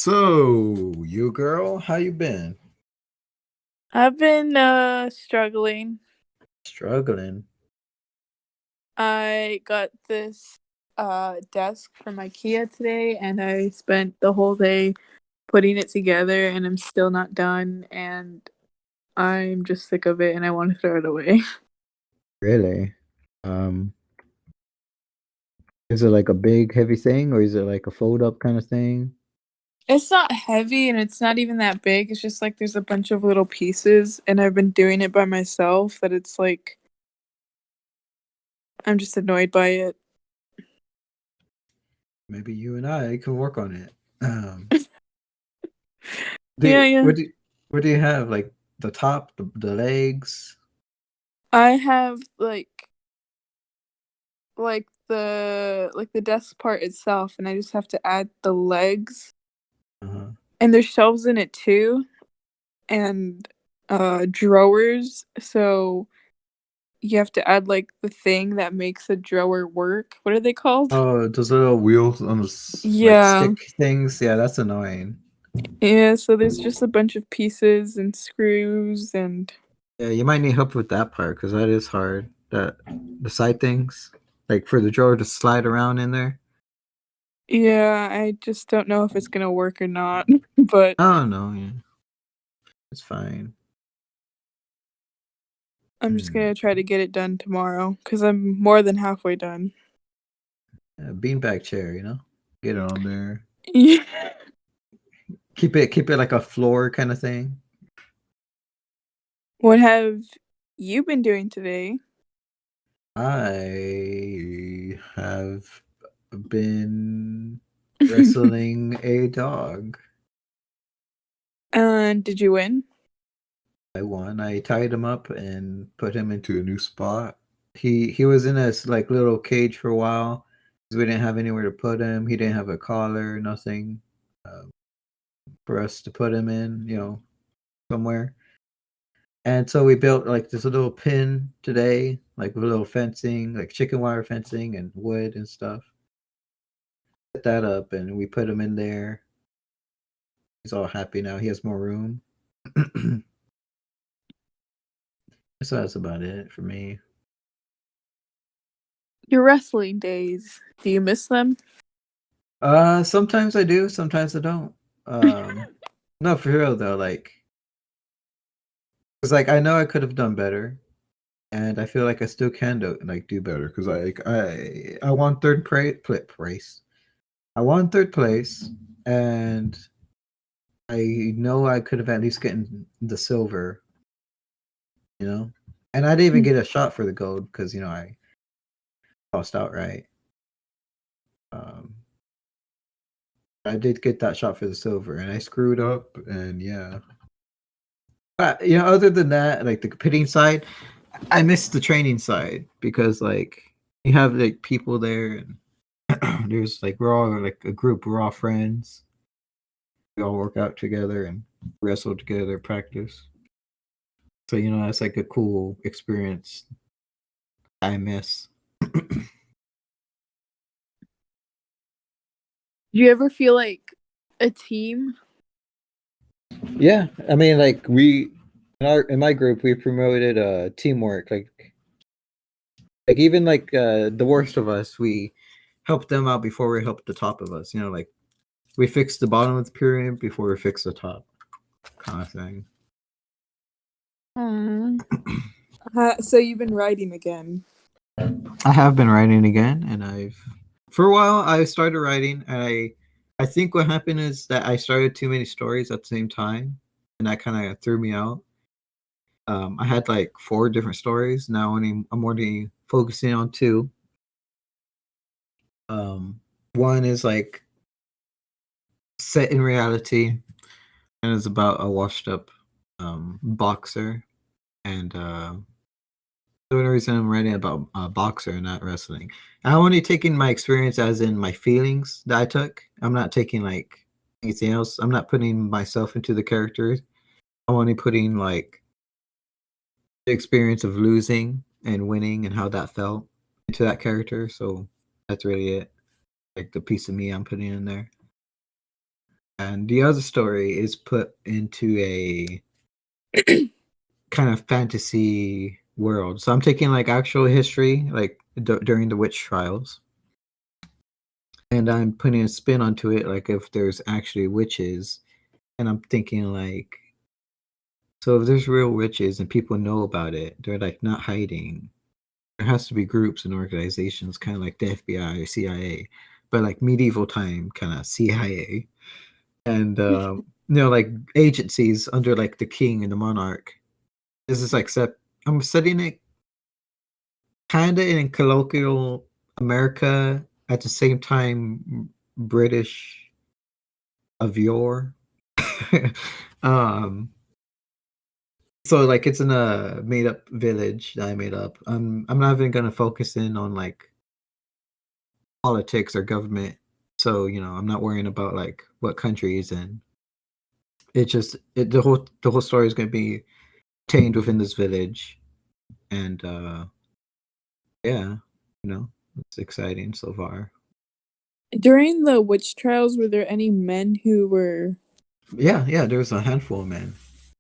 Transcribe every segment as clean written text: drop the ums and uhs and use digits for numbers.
So, you girl, how you been? I've been struggling. Struggling. I got this desk from IKEA today and I spent the whole day putting it together and I'm still not done and I'm just sick of it and I want to throw it away. Really? Um, is it like a big heavy thing or is it like a fold up kind of thing? It's not heavy and it's not even that big. It's just like there's a bunch of little pieces and I've been doing it by myself that it's like I'm just annoyed by it. Maybe you and I can work on it. Yeah, yeah. What do you have? Like the top, the legs? I have like the desk part itself and I just have to add the legs Uh-huh. and there's shelves in it too and drawers, so you have to add like the thing that makes a drawer work. What are they called? Oh, those little wheels on the like Yeah. stick things. Yeah, that's annoying. Yeah, so there's just a bunch of pieces and screws and Yeah, you might need help with that part because that is hard. That the side things, like for the drawer to slide around in there. yeah, I just don't know if it's gonna work or not. But Oh no, yeah, it's fine. I'm just Hmm. gonna try to get it done tomorrow because I'm more than halfway done. Beanbag chair, get it on there. Yeah. Keep it like a floor kind of thing. What have you been doing today? I have been wrestling a dog. And did you win? I won. I tied him up and put him into a new spot. He was in this like little cage for a while because we didn't have anywhere to put him. He didn't have a collar, nothing uh, for us to put him in, somewhere. And so we built like this little pen today, like with a little fencing, like chicken wire fencing and wood and stuff. Set that up and we put him in there. He's all happy now. He has more room. So that's about it for me. Your wrestling days. Do you miss them? Sometimes I do, sometimes I don't. Um, no, for real though, like, cause like I know I could have done better, and I feel like I still can do better. Cause I won place. I won third place, and I know I could have at least gotten the silver, you know? And I didn't even get a shot for the gold because, I lost outright. Um, I did get that shot for the silver and I screwed up and yeah. But, other than that, like the competing side, I missed the training side because like you have like people there and there's like we're all like a group, we're all friends. We all work out together and wrestle together, practice. So, that's like a cool experience I miss. Do you ever feel like a team? Yeah, I mean, like we in my group we promoted teamwork. Like even like the worst of us, we helped them out before we helped the top of us. Like we fixed the bottom of the pyramid before we fixed the top, kind of thing. Mm. So you've been writing again. I have been writing again, and for a while I started writing, and I think what happened is that I started too many stories at the same time, and that kind of threw me out. I had like four different stories. Now I'm only focusing on two. Um, One is like set in reality and is about a washed up boxer. And the only reason I'm writing about a boxer and not wrestling. I'm only taking my experience as in my feelings that I took. I'm not taking like anything else. I'm not putting myself into the characters. I'm only putting like the experience of losing and winning and how that felt into that character. So that's really it. Like the piece of me I'm putting in there. and the other story is put into a kind of fantasy world. So I'm taking like actual history, like during the witch trials, and I'm putting a spin onto it, like if there's actually witches, and I'm thinking like, so if there's real witches and people know about it, they're like not hiding. There has to be groups and organizations, kind of like the FBI or CIA, but like medieval time kind of CIA, and like agencies under like the king and the monarch. This is like set. I'm setting it kind of in colloquial America at the same time British of yore. um, so like it's in a made up village that I made up. I'm not even gonna focus in on like politics or government. So I'm not worrying about like what country he's in. The whole story is gonna be contained within this village, and yeah, it's exciting so far. During the witch trials, were there any men who were? Yeah, there was a handful of men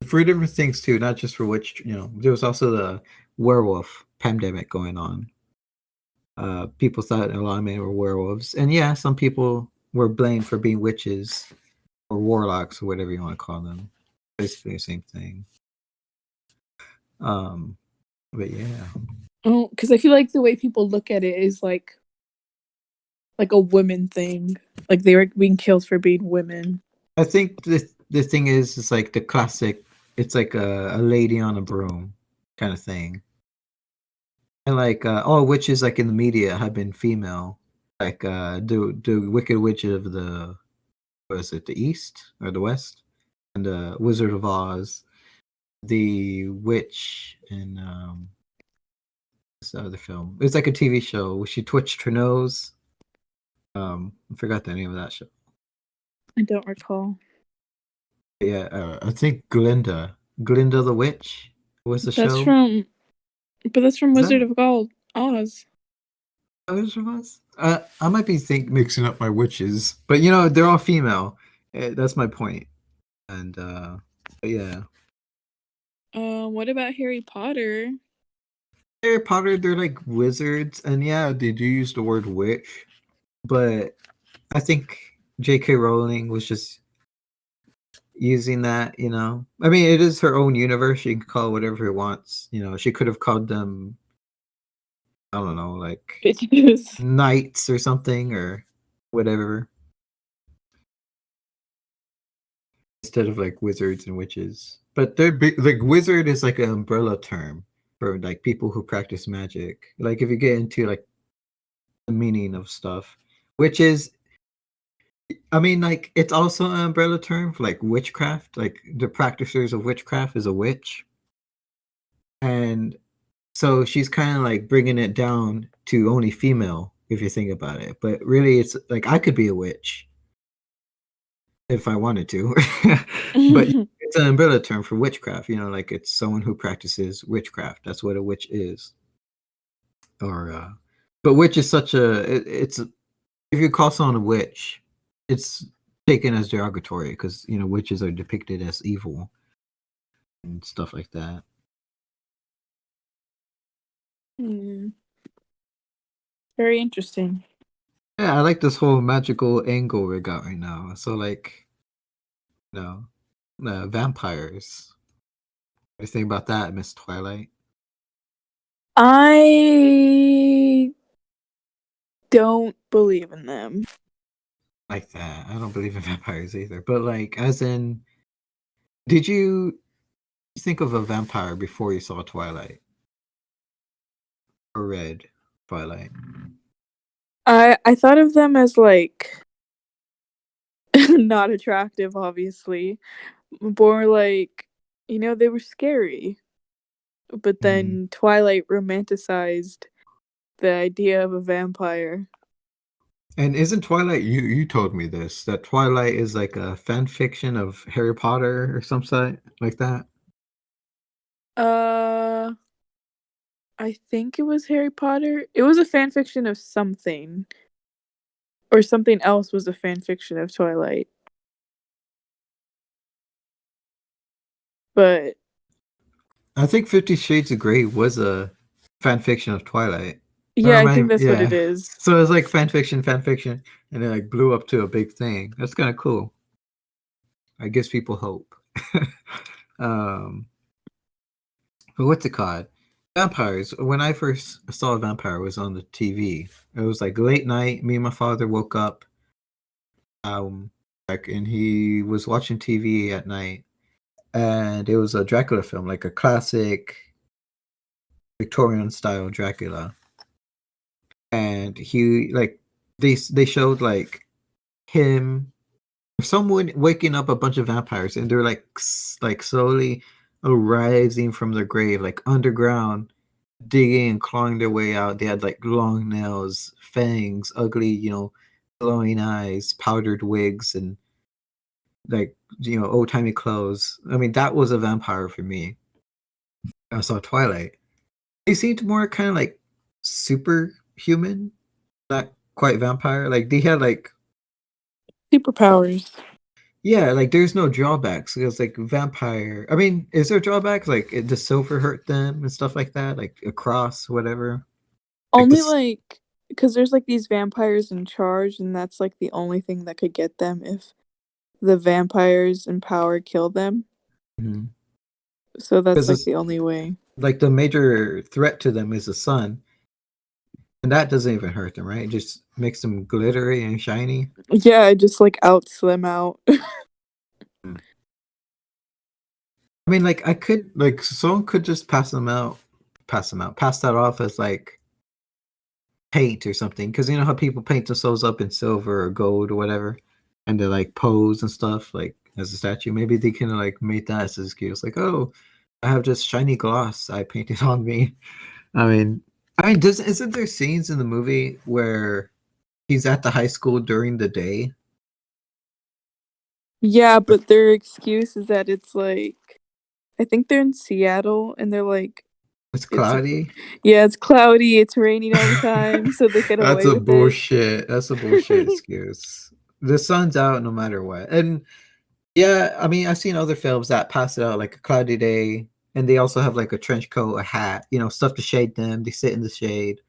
for different things too, not just for witch. There was also the werewolf pandemic going on. People thought a lot of men were werewolves, and yeah, some people were blamed for being witches or warlocks or whatever you want to call them. Basically the same thing. Um, but yeah, Oh, because I feel like the way people look at it is like a women thing. Like they were being killed for being women. I think the thing is, it's like the classic. It's like a lady on a broom kind of thing. And like all witches like in the media have been female. Like the Wicked Witch of the was it the East or the West? And the Wizard of Oz. The witch in what's the other film? It's like a TV show where she twitched her nose. I forgot the name of that show. I don't recall. Yeah, I think Glinda the Witch was the That's show. from, but that's from Is Wizard that of Oz. Wizard of Oz? I might be mixing up my witches, but they're all female. That's my point. And but yeah, What about Harry Potter? Harry Potter, they're like wizards, and yeah, they do use the word witch, but I think J.K. Rowling was just using that. I mean, it is her own universe. She can call it whatever she wants. She could have called them, I don't know, like Bitches. knights or something or whatever, instead of like wizards and witches. But like wizard is like an umbrella term for like people who practice magic. Like if you get into like the meaning of stuff, witches. I mean, like it's also an umbrella term for like witchcraft. Like the practitioners of witchcraft is a witch, and so she's kind of like bringing it down to only female if you think about it. But really, it's like I could be a witch if I wanted to, but it's an umbrella term for witchcraft. Like it's someone who practices witchcraft. That's what a witch is. Or, but witch is such it's if you call someone a witch, it's taken as derogatory because witches are depicted as evil and stuff like that. Very interesting. Yeah, I like this whole magical angle we got right now. So like, you know, vampires. What do you think about that, Miss Twilight? I don't believe in them. Like that. I don't believe in vampires either. But like, as in, did you think of a vampire before you saw Twilight or read Twilight? I thought of them as like not attractive, obviously. More like, they were scary. But Mm. then Twilight romanticized the idea of a vampire. And isn't Twilight? You told me this, that Twilight is like a fan fiction of Harry Potter or some site like that. Uh, I think it was Harry Potter. It was a fan fiction of something, or something else was a fan fiction of Twilight. But I think 50 Shades of Grey was a fan fiction of Twilight. yeah, Or I am I? think that's what Yeah. it is. So it was like fan fiction, and it like blew up to a big thing. That's kind of cool. I gives people hope. um, but what's it called? Vampires. When I first saw a vampire, it was on the TV. It was like late night. Me and my father woke up, um, like, and he was watching TV at night, and it was a Dracula film, like a classic Victorian style Dracula. And he like they showed like him, someone waking up a bunch of vampires, and they're like like slowly arising from their grave, like underground, digging and clawing their way out. They had like long nails, fangs, ugly, glowing eyes, powdered wigs, and like old timey clothes. I mean, that was a vampire for me. I saw Twilight. They seemed more kind of like superhuman, not quite vampire. Like they had like, Superpowers. yeah, like there's no drawbacks because like vampire. I mean, is there drawbacks like does silver hurt them and stuff like that? Like a cross, whatever. Like Only this. like because there's like these vampires in charge, and that's like the only thing that could get them if the vampires in power kill them. So that's like Because the only way. like the major threat to them is the sun, and that doesn't even hurt them, right? It just makes them glittery and shiny. Yeah, I just like out slim out. I mean, like I could like someone could just pass that off as like paint or something, because you know how people paint themselves up in silver or gold or whatever, and they like pose and stuff like as a statue. Maybe they can like make that as an excuse, like, oh, I have just shiny gloss I painted on me. I mean, does isn't there scenes in the movie where he's at the high school during the day? Yeah, but their excuse is that it's like I think they're in Seattle and they're like It's it's cloudy. yeah, it's cloudy, it's raining all the time, so they get That's away a with it. bullshit. That's a bullshit excuse. The sun's out no matter what. And yeah, I mean, I've seen other films that pass it out like a cloudy day, and they also have like a trench coat, a hat, stuff to shade them. They sit in the shade.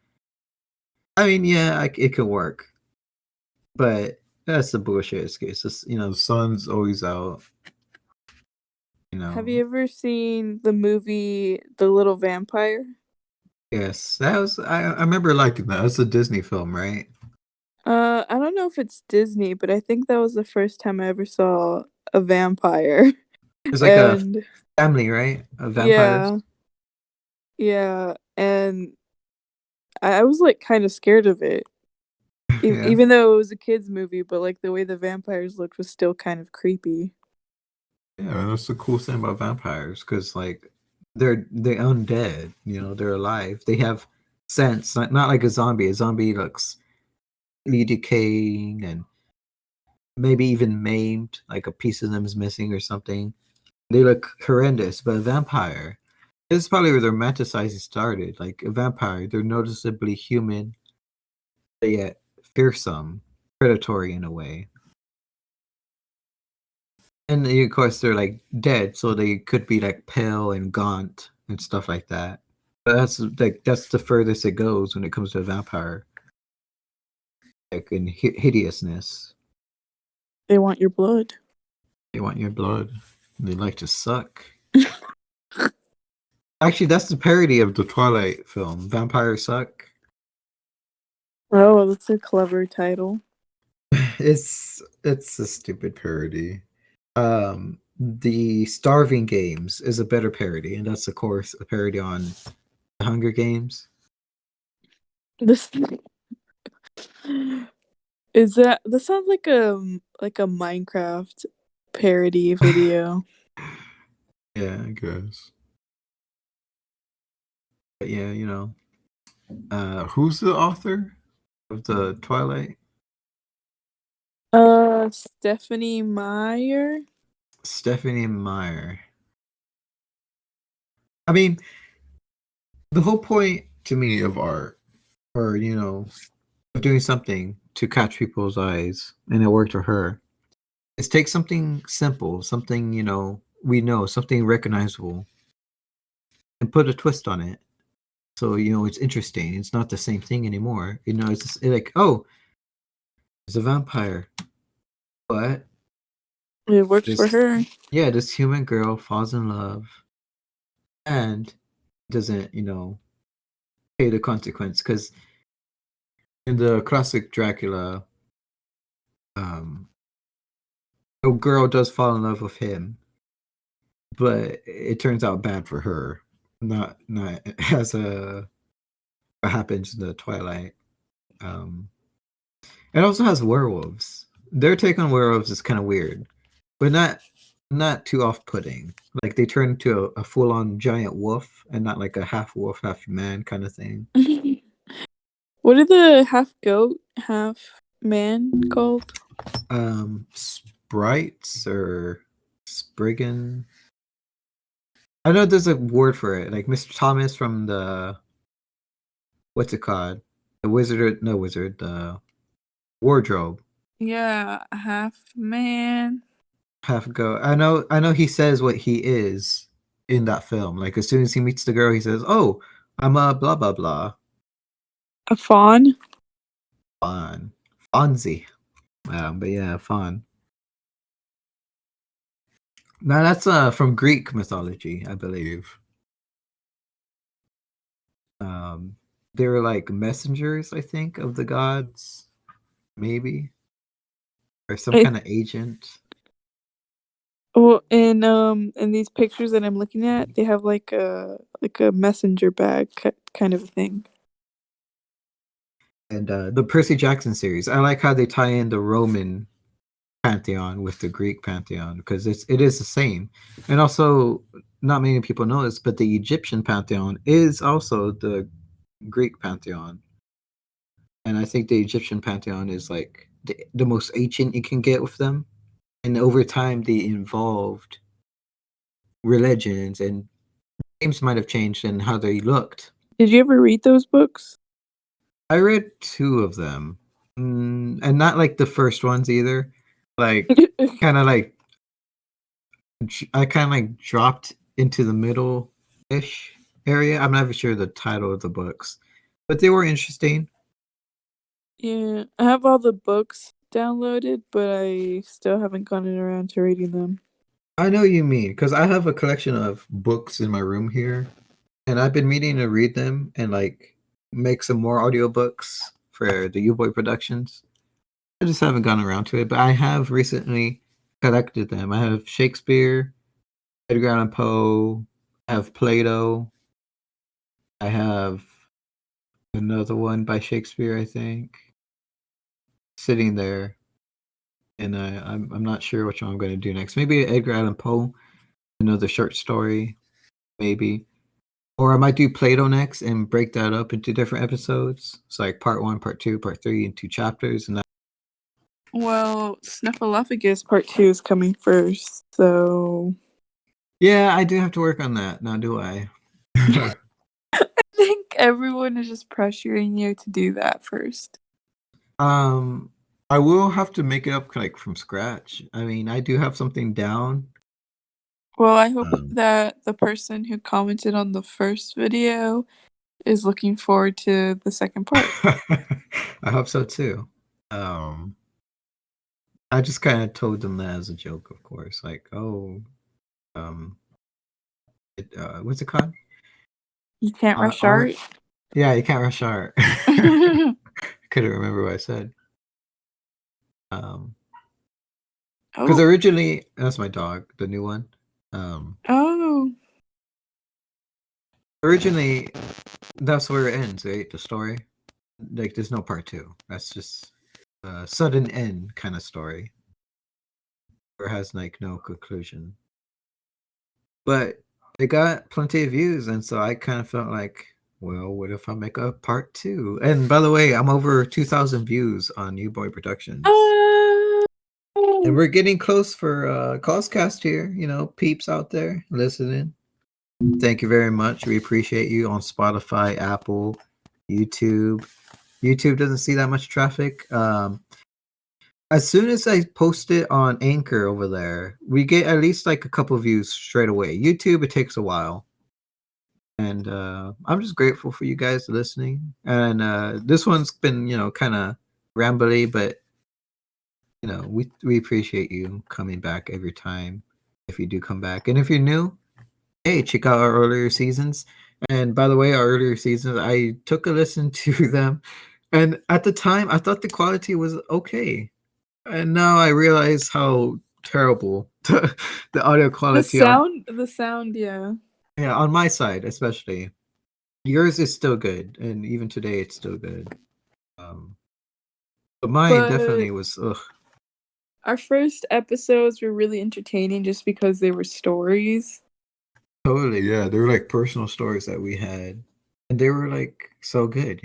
I mean, yeah, it could work, but that's a bullshit excuse. The sun's always out. You Have know, you ever seen the movie The Little Vampire? yes, that was. I remember liking that. That's a Disney film, right? I don't know if it's Disney, but I think that was the first time I ever saw a vampire. It's like a And family, right? Of vampires. yeah, yeah, and I was like kind of scared of it. Yeah. Even though it was a kids movie, but like the way the vampires looked was still kind of creepy. Yeah, that's the cool thing about vampires, because like they're undead. They're alive. They have sense, not like a zombie. A zombie looks really decaying and maybe even maimed, like a piece of them is missing or something. They look horrendous. But a vampire, this is probably where the romanticizing started. Like a vampire, they're noticeably human, but yet fearsome, predatory in a way. And of course, they're like dead, so they could be like pale and gaunt and stuff like that. But that's the furthest it goes when it comes to a vampire, like in hideousness. They want your blood. They want your blood. They like to suck. Actually, that's the parody of the Twilight film, Vampires Suck. Oh, that's a clever title. It's a stupid parody. The Starving Games is a better parody, and that's of course a parody on the Hunger Games. This is that sounds like a Minecraft parody video. Yeah, I guess. But yeah, who's the author of the Twilight? Stephanie Meyer. Stephanie Meyer. I mean, the whole point to me of art, or of doing something to catch people's eyes, and it worked for her, is take something simple, something we know, something recognizable, and put a twist on it. So it's interesting. It's not the same thing anymore. It's just, like, oh, it's a vampire, but It works for this her. this human girl falls in love and doesn't pay the consequence, because in the classic Dracula, um, the girl does fall in love with him, but it turns out bad for her. Not as what happens in the Twilight. Um, it also has werewolves. Their take on werewolves is kind of weird, but not too off-putting. Like, they turn into a full-on giant wolf, and not like a half wolf, half man kind of thing. What are the half goat, half man called? Sprites or Spriggan. I know there's a word for it, like Mr. Thomas from the what's it called? The wizard, the wardrobe. Yeah, half man. Half go. I know he says what he is in that film. Like, as soon as he meets the girl, he says, "Oh, I'm a blah blah blah." A fawn? Fawn. Fonzie. But yeah, Fawn. Now that's from Greek mythology, I believe. They were like messengers, I think, of the gods, maybe, or some It, kind of agent. well, in these pictures that I'm looking at, they have like a messenger bag kind of a thing. And the Percy Jackson series, I like how they tie in the Roman pantheon with the Greek pantheon, because it is the same. And also, not many people know this, but the Egyptian pantheon is also the Greek pantheon. And I think the Egyptian pantheon is like the most ancient you can get with them. And over time, they evolved religions, and names might have changed and how they looked. Did you ever read those books? I read two of them, and not like the first ones either. Like, kind of like I kind of like dropped into the middle ish area. I'm not even sure the title of the books, but they were interesting. Yeah, I have all the books downloaded, but I still haven't gotten around to reading them. I know what you mean, because I have a collection of books in my room here, and I've been meaning to read them and like make some more audiobooks for the U Boy Productions. I just haven't gotten around to it, but I have recently collected them. I have Shakespeare, Edgar Allan Poe, I have Plato, I have another one by Shakespeare, I think, sitting there, and I'm not sure which one I'm going to do next. Maybe Edgar Allan Poe, another short story, maybe. Or I might do Plato next and break that up into different episodes. It's like part 1, part 2, part 3, and 2 chapters. And Well, Snuffleupagus Part 2 is coming first, so yeah, I do have to work on that. Now, do I? I think everyone is just pressuring you to do that first. um, I will have to make it up like from scratch. I mean, I do have something down. Well, I hope Um, that the person who commented on the first video is looking forward to the second part. I hope so too. Um, I just kind of told them that as a joke, of course. Like, oh, um, what's it called? You can't rush Art. art. Yeah, you can't rush art. Couldn't remember what I said. Because Oh, originally that's my dog, the new one. Um, oh, Originally that's where it ends, right? The story. Like, there's no part 2. That's just a sudden end kind of story, or has like no conclusion. But it got plenty of views, and so I kind of felt like, well, what if I make a part 2? And by the way, I'm over 2,000 views on New Boy Productions. And we're getting close for COZCAST here, peeps out there listening. Thank you very much. We appreciate you on Spotify, Apple, YouTube. YouTube doesn't see that much traffic. as soon as I post it on Anchor over there, we get at least like a couple views straight away. YouTube, it takes a while. And I'm just grateful for you guys listening. And this one's been, kind of rambly, but we appreciate you coming back every time if you do come back. And if you're new, hey, check out our earlier seasons. And by the way, our earlier seasons, I took a listen to them, and at the time, I thought the quality was okay, and now I realize how terrible the audio quality The sound, yeah. on my side, especially. Yours is still good, and even today, it's still good. But mine But definitely was ugh. our first episodes were really entertaining just because they were stories. Totally, yeah. They were like personal stories that we had, and they were like so good,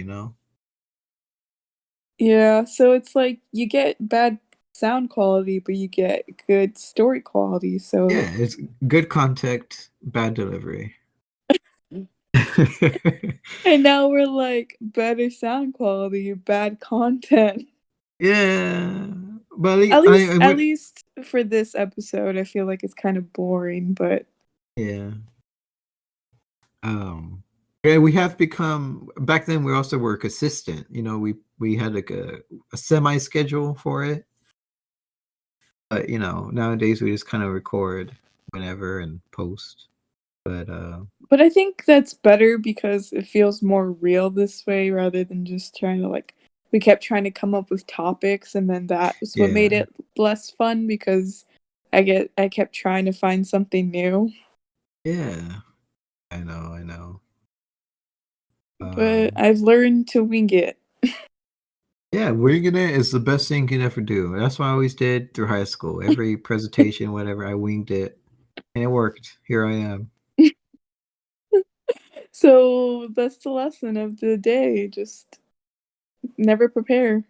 Yeah, so it's like you get bad sound quality, but you get good story quality. So, Yeah, it's good content, bad delivery. and now we're like better sound quality, bad content. Yeah, but at least At least, I at would. least for this episode, I feel like it's kind of boring, but Yeah. Yeah, we have become back then. We also were consistent. We had like a semi schedule for it, but nowadays we just kind of record whenever and post. But I think that's better because it feels more real this way rather than just trying to like we kept trying to come up with topics and then that was what yeah, made it less fun because I kept trying to find something new. yeah, I know. But Um, I've learned to wing it. yeah, winging it is the best thing you can ever do. That's what I always did through high school. Every presentation, whatever, I winged it, and it worked. Here I am. So that's the lesson of the day. Just never prepare.